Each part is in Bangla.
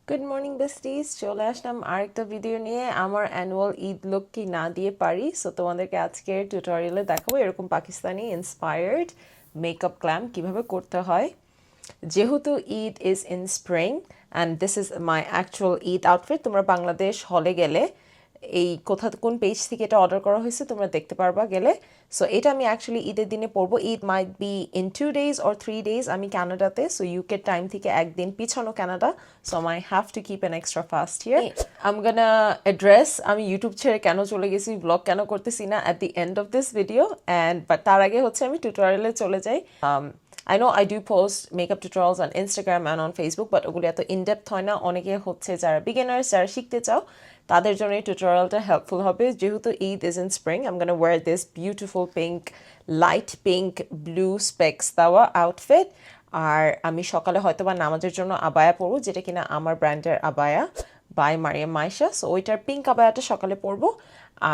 গুড মর্নিং বেস্টিজ, চলে আসলাম আরেকটা ভিডিও নিয়ে। আমার অ্যানুয়াল ঈদ লুক কি না দিয়ে পারি, সো তোমাদেরকে আজকের টিউটোরিয়ালে দেখাবো এরকম পাকিস্তানি ইন্সপায়ার্ড মেকআপ গ্ল্যাম কীভাবে করতে হয়। যেহেতু Eid is in spring and this is my actual Eid outfit. তোমরা বাংলাদেশ হলে গেলে এই কোন পেজ থেকে এটা অর্ডার করা হয়েছে তোমরা দেখতে পারবা গেলে। সো এটা আমি অ্যাকচুয়ালি ঈদের দিনে পরবো। Eid might be in 2 days or 3 days। আমি কানাডাতে, সো ইউকে টাইম থেকে একদিন পিছানো Canada, so I have to keep an extra fast here. I'm gonna address আমি ইউটিউব ছেড়ে কেন চলে গেছি, ব্লগ কেন করতেছি না at the end of this video, and but তার আগে হচ্ছে আমি টিউটোরিয়ালে চলে যাই। I know I do post makeup tutorials on Instagram and on Facebook, but ওগুলো এত in-depth হয় না। অনেকে হচ্ছে যারা বিগিনার্স, যারা শিখতে চাও তাদের জন্য এই টিউটোরিয়ালটা হেল্পফুল হবে। যেহেতু Eid is in spring, I'm gonna wear this beautiful pink, light pink blue specs দেওয়া আউটফিট। আর আমি সকালে হয়তো বা নামাজের জন্য আবায়া পরবো, যেটা কিনা আমার ব্র্যান্ডের আবায়া বাই মারিয়াম মাইশা। সো ওইটার পিঙ্ক আবায়াটা সকালে পরবো,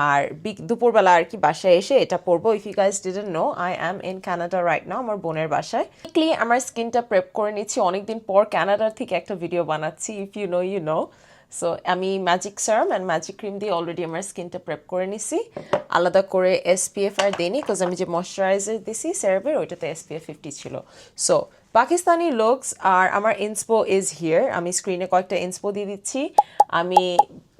আর দুপুরবেলা আর কি বাসায় এসে এটা পরবো। If you guys didn't know, I am in Canada right now, আমার বোনের বাসায়। উইকলি আমার স্কিনটা প্রেপ করে নিচ্ছি, অনেকদিন পর কানাডার থেকে একটা ভিডিও বানাচ্ছি। If you know you know. So আমি magic serum and magic cream দিয়ে অলরেডি আমার স্কিনটা প্রেপ করে নিছি। আলাদা করে SPF আর দিইনি, বিকজ আমি যে ময়শ্চারাইজার দিছি সেরাভের, ওইটাতে SPF 50 ছিল। সো পাকিস্তানি লুকস আর আমার ইন্সপো ইজ হিয়ার। আমি স্ক্রিনে কয়েকটা ইন্সপো দিয়ে দিচ্ছি। আমি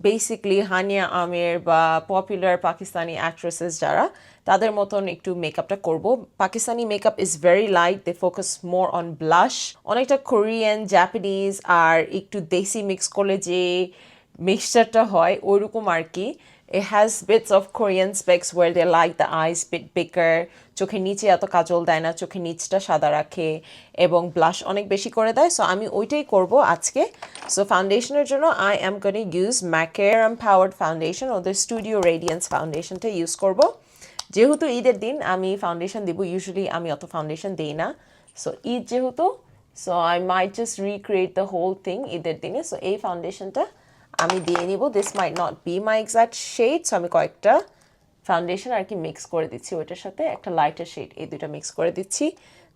বেসিকলি হানিয়া আমির বা পপুলার পাকিস্তানি অ্যাক্ট্রেসেস যারা, তাদের মতন একটু মেকআপটা করব। Pakistani makeup is very light, they focus more on blush. অনেকটা কোরিয়ান, জাপানিজ আর একটু দেশি মিক্স করলে যে মিক্সচারটা হয় ওইরকম আর কি। It has bits of Korean specs where they like the eyes bit bigger, চোখের নিচে এত কাজল দেয় না, চোখের নিচটা সাদা রাখে এবং ব্লাশ অনেক বেশি করে দেয়। সো আমি ওইটাই করব আজকে। সো ফাউন্ডেশনের জন্য আই অ্যাম গোনা ইউজ ম্যাকের এম্পাওয়ার্ড ফাউন্ডেশন, ওদের স্টুডিও রেডিয়েন্স ফাউন্ডেশনটা ইউজ করব। যেহেতু ঈদের দিন আমি ফাউন্ডেশন দিব, ইউজুয়ালি আমি অত ফাউন্ডেশন দিই না। সো ঈদ যেহেতু, so I might just recreate the whole thing ঈদের দিনে। সো এই ফাউন্ডেশনটা আমি দিয়ে নিব। This might not be my exact shade, so আমি কয়েকটা ফাউন্ডেশন আর কি মিক্স করে দিচ্ছি, ওইটার সাথে একটা লাইটার শেড, এই দুইটা মিক্স করে দিচ্ছি।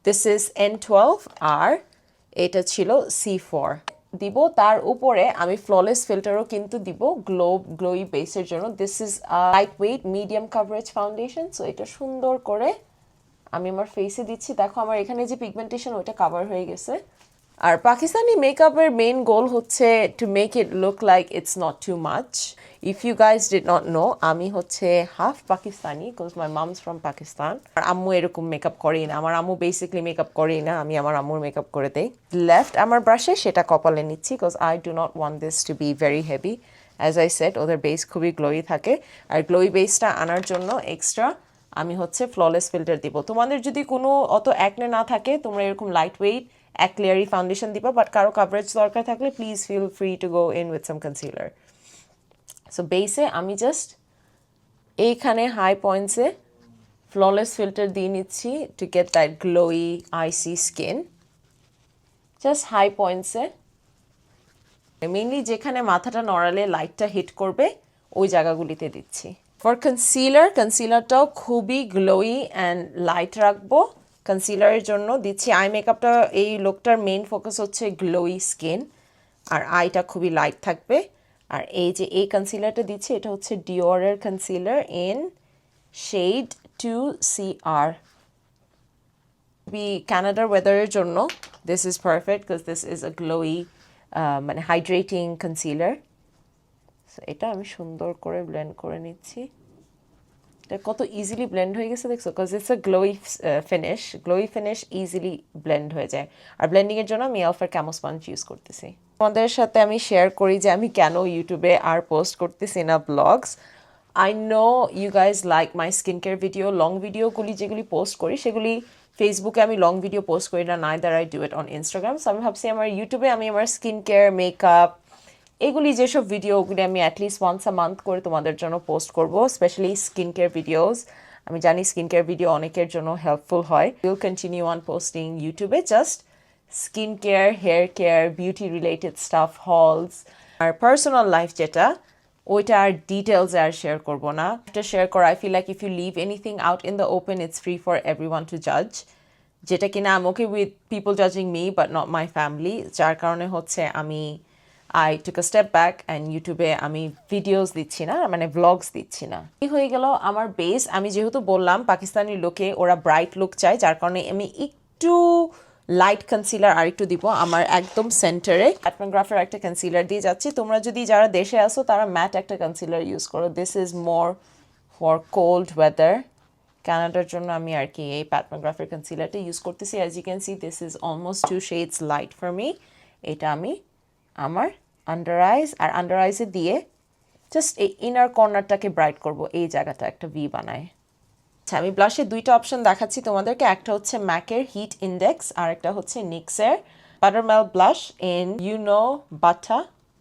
দিস ইজ N12 আর এটা ছিল C4 দিব। তার উপরে আমি ফ্ললেস ফিল্টারও কিন্তু দিব গ্লোই বেসের জন্য। This is light weight medium coverage foundation. So এটা সুন্দর করে আমি আমার ফেসে দিচ্ছি। দেখো আমার এখানে যে পিগমেন্টেশন ওইটা কাভার হয়ে গেছে। আর পাকিস্তানি মেকআপের মেইন গোল হচ্ছে to make it look like it's not too much. If you guys did not know, আমি হচ্ছে half Pakistani, because my mom's from Pakistan. আর আম্মু এরকম মেকআপ করেই না, আমার আম্মু বেসিকলি মেকআপ করেই না, আমি আমার আম্মুর মেকআপ করে দেই। লেফট আমার ব্রাশে সেটা কপালে নিচ্ছি, because I do not want this to be very heavy. As I said, ওদের বেস খুবই গ্লোই থাকে, আর গ্লোই বেসটা আনার জন্য এক্সট্রা আমি হচ্ছে ফ্ললেস ফিল্টার দিব। তোমাদের যদি কোনো অত অ্যাকনে না থাকে, তোমরা এরকম লাইট ওয়েট এক লেয়ারি ফাউন্ডেশন দিবা, বাট কারো কাভারেজ দরকার থাকলে please feel free to go in with some concealer. So বেসে আমি জাস্ট এইখানে হাই পয়েন্টসে ফ্ললেস ফিল্টার দিয়ে নিচ্ছি to get that glowy icy skin. Just high পয়েন্টসে, মেইনলি যেখানে মাথাটা নড়ালে লাইটটা হিট করবে ওই জায়গাগুলিতে দিচ্ছি। ফর কনসিলারটাও খুবই গ্লোই অ্যান্ড লাইট রাখবো। কনসিলারের জন্য দিচ্ছি আই মেকআপটা, এই লোকটার মেইন ফোকাস হচ্ছে গ্লোই স্কিন, আর আইটা খুবই লাইট থাকবে। আর এই যে এই কনসিলারটা দিচ্ছি, এটা হচ্ছে ডিওরের কনসিলার ইন শেড 2CR। কানাডার ওয়েদারের জন্য this is perfect, because this is a glowy মানে হাইড্রেটিং কনসিলার। সো এটা আমি সুন্দর করে ব্লেন্ড করে নিচ্ছি। এটা কত ইজিলি ব্লেন্ড হয়ে গেছে দেখছো, because it's a glowy finish easily blend হয়ে যায়। আর ব্লেন্ডিংয়ের জন্য আমি এলফার ক্যামো স্পঞ্জ ইউজ করতেছি। তোমাদের সাথে আমি শেয়ার করি যে আমি কেন ইউটিউবে আর পোস্ট করতেছি না vlogs. I know you guys like my skin care video, long ভিডিওগুলি যেগুলি পোস্ট করি সেগুলি ফেসবুকে আমি লং ভিডিও পোস্ট করি না, neither I do it on Instagram. So আমি ভাবছি আমার ইউটিউবে আমি আমার স্কিন কেয়ার, মেকআপ, এগুলি যেসব ভিডিও, ওগুলি আমি অ্যাটলিস্ট ওয়ান্স আ মান্থ করে তোমাদের জন্য পোস্ট করব, স্পেশালি স্কিন কেয়ার ভিডিওস। আমি জানি স্কিন কেয়ার ভিডিও অনেকের জন্য হেল্পফুল হয়। উইল কন্টিনিউ অন পোস্টিং ইউটিউবে just skin care, hair care, beauty related stuff, hauls. আর পার্সোনাল লাইফ যেটা, ওইটা আর ডিটেলসে আর শেয়ার করবো না। এটা শেয়ার করা, I feel like if you leave anything out in the open, it's free for everyone to জাজ। যেটা কিনা I am okay with people জাজিং me but not my family, যার কারণে হচ্ছে আমি I took a step back and ইউটিউবে আমি ভিডিওস দিচ্ছি না, মানে ভ্লগস দিচ্ছি না। এই হয়ে গেল আমার বেস। আমি যেহেতু বললাম পাকিস্তানি লোকে ওরা ব্রাইট লুক চায়, যার কারণে আমি একটু লাইট কনসিলার আর একটু দিব আমার একদম সেন্টারে। অ্যাটমোগ্রাফের একটা কনসিলার দিয়ে যাচ্ছি। তোমরা যদি যারা দেশে আসো তারা ম্যাট একটা কনসিলার ইউজ করো। This is more for cold weather. কানাডার জন্য আমি আর কি এই প্যাটমোগ্রাফের কনসিলারটা ইউজ করতেছি। As you can see this is almost 2 shades light for me. এটা আমি আমার আন্ডার আইজ আর আন্ডার আইজে দিয়ে জাস্ট এই ইনার কর্নারটাকে ব্রাইট করব, এই জায়গাটা একটা ভি বানায়। আচ্ছা, আমি ব্লাশে দুইটা অপশন দেখাচ্ছি তোমাদেরকে। একটা হচ্ছে ম্যাকের হিট ইন্ডেক্স আর একটা হচ্ছে নিক্সের বাটারমেল ব্লাশ ইন ইউনো বাটা,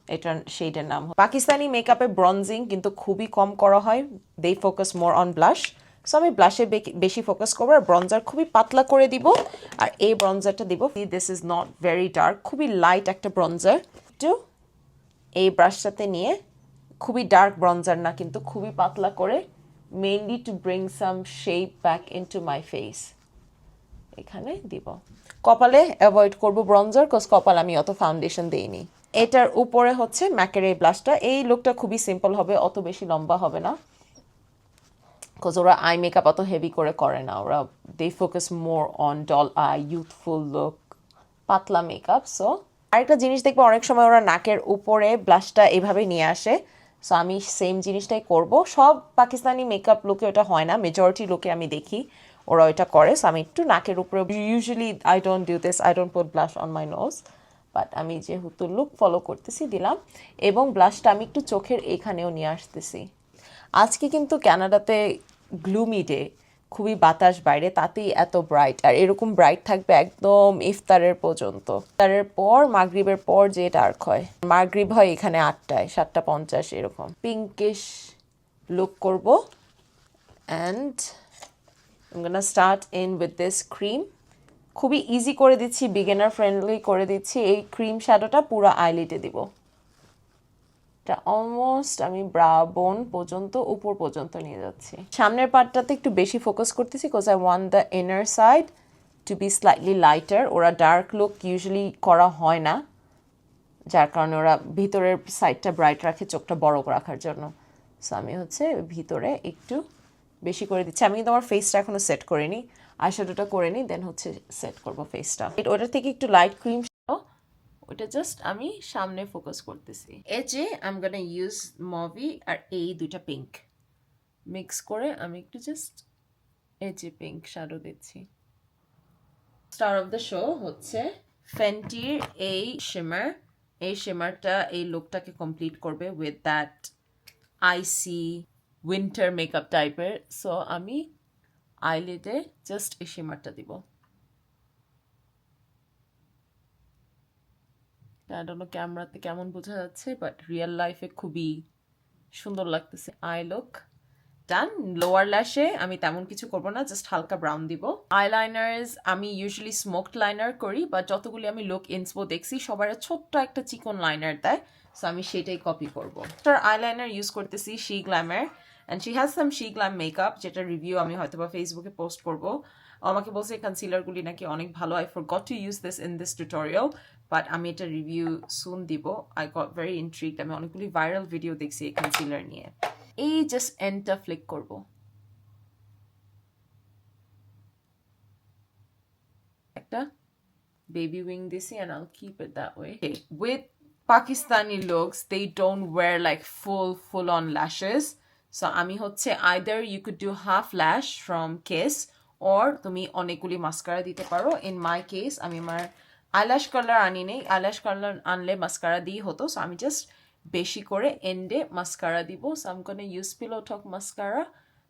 এটার শেডের নাম। পাকিস্তানি মেকআপে ব্রঞ্জিং কিন্তু খুবই কম করা হয়, they focus more on blush. So আমি ব্লাশে বেশি ফোকাস করবো আর ব্রঞ্জার খুবই পাতলা করে দিব। আর এই ব্রঞ্জারটা দিব, this is not very dark, খুবই লাইট একটা ব্রঞ্জার। একটু এই ব্রাশটাতে নিয়ে খুবই ডার্ক ব্রঞ্জার না কিন্তু খুবই পাতলা করে, mainly to bring some shape back into my face, এখানে দিব। কপালে অ্যাভয়েড করব ব্রঞ্জার, কজ কপাল আমি অত ফাউন্ডেশন দেইনি। এটার উপরে হচ্ছে ম্যাকের এই ব্লাশটা। এই লুকটা খুবই সিম্পল হবে, অত বেশি লম্বা হবে না, কজ ওরা আই মেকআপ অত হেভি করে না। ওরা they focus more on doll eye, youthful look, পাতলা মেকআপ। সো আরেকটা জিনিস দেখবো, অনেক সময় ওরা নাকের উপরে ব্লাশটা এভাবে নিয়ে আসে। সো আমি সেম জিনিসটাই করব। সব পাকিস্তানি মেকআপ লুকে ওটা হয় না, মেজরিটি লুকে আমি দেখি ওরা ওইটা করে। সো আমি একটু নাকের উপরে, usually I don't do this, I don't put blush on my nose, but আমি যেহেতু লুক ফলো করতেছি দিলাম। এবং ব্লাশটা আমি একটু চোখের এখানেও নিয়ে আসতেছি। আজকে কিন্তু কানাডাতে গ্লুমি ডে, খুবই বাতাস বাইরে, তাতেই এত ব্রাইট। আর এরকম ব্রাইট থাকবে একদম ইফতারের পর্যন্ত। ইফতারের পর মাগরিবের পর যে ডার্ক হয়, মাগরিব হয় এখানে 8টায়, 7:50 এরকম। পিঙ্কিশ লুক করব and I'm gonna start in with this cream. খুবই ইজি করে দিচ্ছি, বিগিনার ফ্রেন্ডলি করে দিচ্ছি। এই ক্রিম শ্যাডোটা পুরো আইলিডে দিব। এটা অলমোস্ট আমি ব্রা বোন পর্যন্ত, উপর পর্যন্ত নিয়ে যাচ্ছি। সামনের পার্টটাতে একটু বেশি ফোকাস করতেছি, because I want the inner side to be slightly lighter. ওরা ডার্ক লুক ইউজুয়ালি করা হয় না, যার কারণে ওরা ভিতরের সাইডটা ব্রাইট রাখে চোখটা বড় রাখার জন্য। সো আমি হচ্ছে ভিতরে একটু বেশি করে দিচ্ছি। আমি কিন্তু আমার ফেসটা এখনো সেট করিনি, আইশ্যাডোটা করে নিই, দেন হচ্ছে সেট করব ফেসটা। ওটার থেকে একটু লাইট ক্রিম, ওটা জাস্ট আমি সামনে ফোকাস করতেছি। এই যে I am gonna use mauvy আর এই দুইটা পিঙ্ক মিক্স করে আমি একটু জাস্ট এই যে পিঙ্ক শ্যাডো দিচ্ছি। স্টার অফ দ্য শো হচ্ছে ফেন্টির এই শিমার। এই শিমারটা এই লুকটাকে কমপ্লিট করবে with that IC winter makeup টাইপের। সো আমি আইলিডে জাস্ট এই শিমারটা দিব। আই ডোন্ট নো ক্যামেরাতে কেমন বোঝা যাচ্ছে, বাট রিয়েল লাইফে খুবই সুন্দর লাগতেছে। I look done. লোয়ার ল্যাশে আমি তেমন কিছু করবো না, জাস্ট হালকা ব্রাউন দিব। আইলাইনার্স আমি ইউজুয়ালি স্মোকড লাইনার করি, বাট যতগুলি আমি লুক ইন্সপো দেখছি সবার ছোট্ট একটা চিকন লাইনার দেয়, সো আমি সেটাই কপি করবো। আইলাইনার ইউজ করতেছি শি গ্ল্যামের, and she has some Sheglam makeup, যেটা রিভিউ আমি হয়তো বা ফেসবুকে পোস্ট করবো। আমাকে বলছে কনসিলারগুলি নাকি অনেক ভালো। I forgot to use this in this tutorial, but আমি এটা রিভিউ সুন দিব। I got very intrigued. আমি অনেকগুলি ভাইরাল ভিডিও দেখছি এই কনসিলার নিয়ে। এই জাস্ট এন্ডটা ফ্লিক করব। একটা baby wing দিছি, and I'll keep it that way. Okay. With Pakistani looks, they don't wear like full on lashes. So আমি হচ্ছে either you could do half lash from Kiss, or তুমি অনেকগুলি মাস্কারা দিতে পারো। In my case আমি আমার eyelash color আনি নেই, eyelash color আনলে মাস্কারা দিয়ে হতো। সো আমি জাস্ট বেশি করে এন্ডে মাস্কারা দিব। So I'm gonna use Pillow Talk mascara.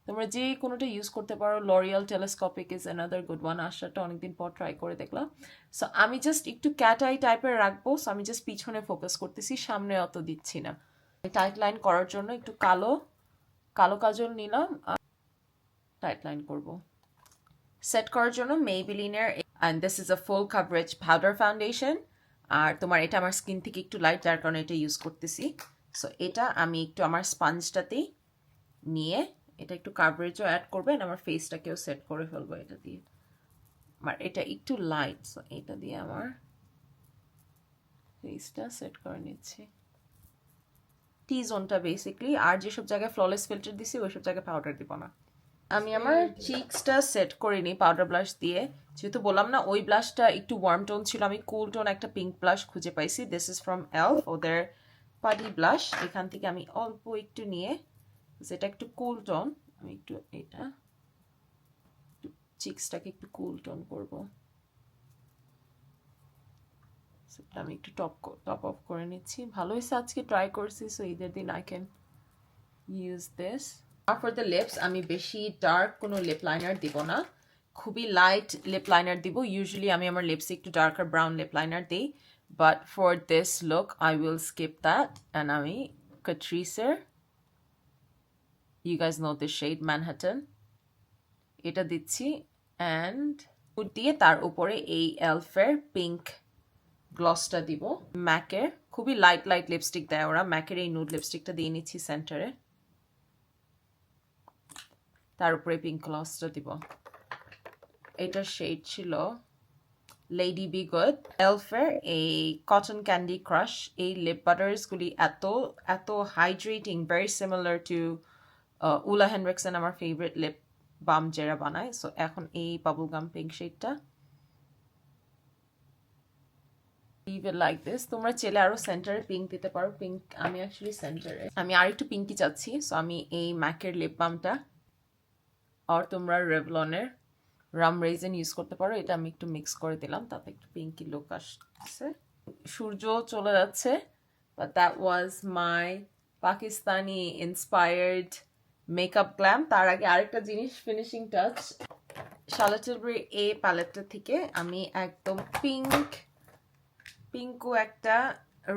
তোমরা যে কোনোটা ইউজ করতে পারো। L'Oréal telescopic is another good one. আশাটা অনেকদিন পর ট্রাই করে দেখলাম। সো আমি জাস্ট একটু ক্যাট আই টাইপের রাখবো। সো আমি জাস্ট পিছনে ফোকাস করতেছি, সামনে অত দিচ্ছি না। টাইট লাইন করার জন্য একটু কালো কাজল নিলাম, আর টাইট লাইন করব। সেট করার জন্য মেইবেলিনের, and this is a full coverage powder foundation. আর তোমার এটা আমার স্কিন থেকে একটু লাইট, যার কারণে এটা ইউজ করতেছি। সো এটা আমি একটু আমার স্পঞ্জটাতেই নিয়ে এটা একটু কাভারেজও অ্যাড করবে, আমার ফেসটাকেও সেট করে ফেলবো এটা দিয়ে। আমার এটা একটু লাইট, সো এটা দিয়ে আমার ফেসটা সেট করে নিচ্ছি টি জোনটা বেসিক্যালি, আর যেসব জায়গায় ফ্ললেস ফিল্টার দিছি ওইসব জায়গায় পাউডার দিব না। আমি আমার চিকসটা সেট করে নিই পাউডার ব্লাশ দিয়ে, যেহেতু বললাম না ওই ব্লাশটা একটু ওয়ার্ম টোন ছিল, আমি কুল টোন একটা পিঙ্ক ব্লাশ খুঁজে পাইছি, দিস ইজ ফ্রম এলফ, ওদের পাডি ব্লাশ। এখান থেকে আমি অল্প একটু নিয়ে, যেটা একটু কুল টোন, আমি একটু এটা চিকসটাকে একটু কুল টোন করবো, সেটা আমি একটু টপ অফ করে নিচ্ছি। ভালো হয়েছে আজকে ট্রাই করছি, সো ঈদের দিন আই ক্যান ইউজ দিস। আর ফর দ্য লিপস আমি বেশি ডার্ক কোনো লিপ লাইনার দিব না, খুবই লাইট লিপ লাইনার দিব। ইউজুয়ালি আমি আমার লিপসে একটু ডার্কার ব্রাউন লিপ লাইনার দিই, but for this look I will skip that and আমি ক্যাট্রিসের, you guys know this shade Manhattan, এটা দিচ্ছি অ্যান্ড দিয়ে তার উপরে এই এলফের পিঙ্ক গ্লসটা দিব। ম্যাকের খুবই লাইট লাইট লিপস্টিক দেয় ওরা, ম্যাকের এই নুড লিপস্টিকটা দিয়ে নিচ্ছি সেন্টারে, তার উপরে পিঙ্ক গ্লসটা দিব। এটার শেড ছিল লেডি বি গুড। এলফের এই কটন ক্যান্ডি ক্রাশ, এই লিপ বাটার্সগুলি এত এত হাইড্রেটিং, ভেরি সিমিলার টু উলা হেনরিকসন, আমার ফেভারিট লিপ বাম যারা বানায়। সো এখন এই বাবল গাম পিঙ্ক শেডটা leave it like this. তোমরা চাইলে আরো সেন্টারে পিঙ্ক দিতে পারো, পিঙ্ক আমি অ্যাকচুয়ালি সেন্টারে, আমি আর একটু পিঙ্কি চাচ্ছি, সো আমি এই ম্যাকের লিপ বামটা আর তোমরা রেভলনের রাম রেজিন ইউজ করতে পারো, এটা আমি একটু মিক্স করে দিলাম, তাতে একটু পিঙ্কি লুক আসছে। সূর্য চলে যাচ্ছে, but that was my Pakistani inspired makeup glam. তার আগে আরেকটা জিনিস, ফিনিশিং টাচ, শার্লট টিলবারি এই প্যালেটটা থেকে আমি একদম পিঙ্কু একটা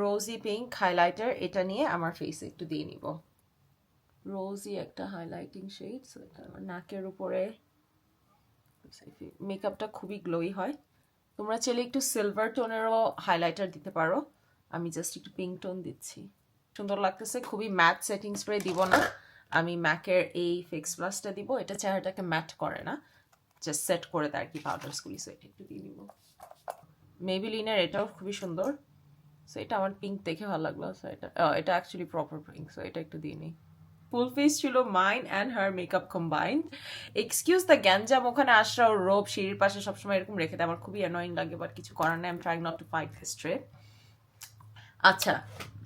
রোজি পিঙ্ক হাইলাইটার, এটা নিয়ে আমার ফেসে একটু দিয়ে নিব, রোজি একটা হাইলাইটিং শেড। সো এটা আমার নাকের উপরে, মেকআপটা খুবই গ্লোই হয়। তোমরা চাইলে একটু সিলভার টোনেরও হাইলাইটার দিতে পারো, আমি জাস্ট একটু পিঙ্ক টোন দিচ্ছি, সুন্দর লাগতেছে। খুবই ম্যাট সেটিং স্প্রে দিব না, আমি ম্যাকের এই ফিক্স প্লাসটা দিব, এটা চেহারাটাকে ম্যাট করে না, জাস্ট সেট করে দেয় আর কি পাউডারসগুলি। সো এটা একটু দিয়ে নিব। মেবিলিনের এটাও খুবই সুন্দর, সো এটা আমার পিঙ্ক দেখে ভালো লাগলো, সো এটা অ্যাকচুয়ালি প্রপার পিঙ্ক, সো এটা একটু দিয়ে নিই। ফুল ফেস ছিল mine and her makeup combined. Excuse the গ্যাঞ্জাম, ওখানে আসরা ও রোব সিঁড়ির পাশে সবসময় এরকম রেখে দেয়, আমার খুবই অ্যানোয়িং লাগে, বাট কিছু করার নেই, I am trying not to fight this trap. আচ্ছা,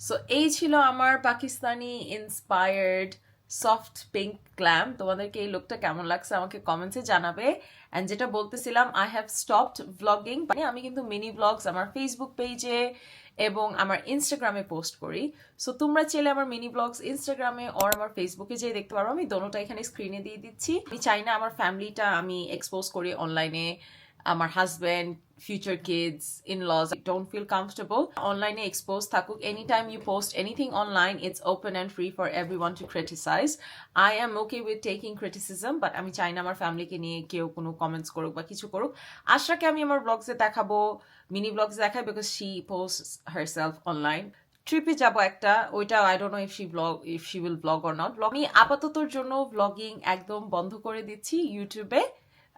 সো এই ছিল আমার Pakistani inspired soft pink glam. তোমাদেরকে এই লুকটা কেমন লাগছে আমাকে কমেন্টসে জানাবে। অ্যান্ড যেটা বলতেছিলাম, আই হ্যাভ স্টপড ভ্লগিং, মানে আমি কিন্তু মিনি ভ্লগস আমার ফেসবুক পেজে এবং আমার ইনস্টাগ্রামে পোস্ট করি। সো তোমরা চাইলে আমার মিনি ব্লগস ইনস্টাগ্রামে আর আমার ফেসবুকে যেয়ে দেখতে পারো, আমি দোনোটা এখানে স্ক্রিনে দিয়ে দিচ্ছি। আমি চাই না আমার ফ্যামিলিটা আমি এক্সপোজ করি অনলাইনে, আমার husband, future kids, in-laws don't feel comfortable online exposed থাকুক। Anytime you post anything online, it's open and free for everyone to criticize. I am okay with taking criticism, but আমি চাই না আমার ফ্যামিলিকে নিয়ে কেউ কোনো কমেন্টস করুক বা কিছু করুক। আশরাকে আমি আমার ব্লগসে দেখাবো, মিনি ব্লগস দেখাই, because she posts herself online. ট্রিপে যাবো একটা, ওইটা I don't know if she will blog or not. আমি আপাততর জন্য ব্লগিং একদম বন্ধ করে দিচ্ছি ইউটিউবে,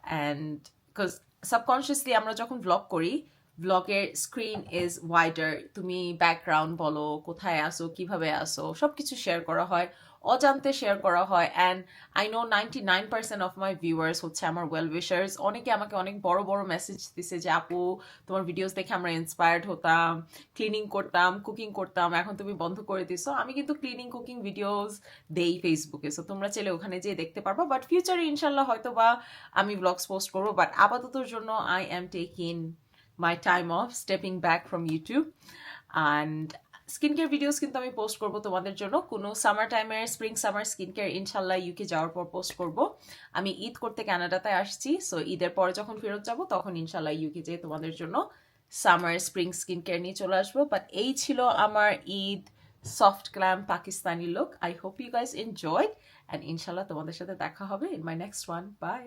অ্যান্ড বিকজ সাবকনশিয়াসলি আমরা যখন ব্লগ করি, ব্লগের স্ক্রিন ইজ ওয়াইডার, তুমি ব্যাকগ্রাউন্ড বলো, কোথায় আসো, কিভাবে আসো, সব কিছু শেয়ার করা হয়, অজান্তে শেয়ার করা হয়। And I know 99% of my viewers হচ্ছে আমার ওয়েল উইশার্স। অনেকে আমাকে অনেক বড় বড় মেসেজ দিছে যে আপু তোমার ভিডিওস দেখে আমরা ইন্সপায়ার্ড হতাম, ক্লিনিং করতাম, কুকিং করতাম, এখন তুমি বন্ধ করে দিছো। আমি কিন্তু ক্লিনিং কুকিং ভিডিওস দেই ফেসবুকে, সো তোমরা চাইলে ওখানে যেয়ে দেখতে পারবো। বাট ফিউচারে ইনশাল্লাহ হয়তো বা আমি ব্লগস পোস্ট করবো, বাট আপাততর জন্য I am taking my time of, stepping back from YouTube. And skin care videos কিন্তু আমি পোস্ট করবো তোমাদের জন্য, কোনো সামার টাইমের স্প্রিং সামার স্কিন কেয়ার ইনশাল্লাহ ইউকে যাওয়ার পর পোস্ট করব। আমি ঈদ করতে কানাডাতে আসছি, সো ঈদের পরে যখন ফেরত যাব তখন ইনশাল্লাহ ইউকে যেয়ে তোমাদের জন্য সামার স্প্রিং স্কিন কেয়ার নিয়ে চলে আসবো। বাট এই ছিল আমার Eid soft glam Pakistani look. I hope you guys enjoyed, and ইনশাল্লাহ তোমাদের সাথে দেখা হবে in my next one. By.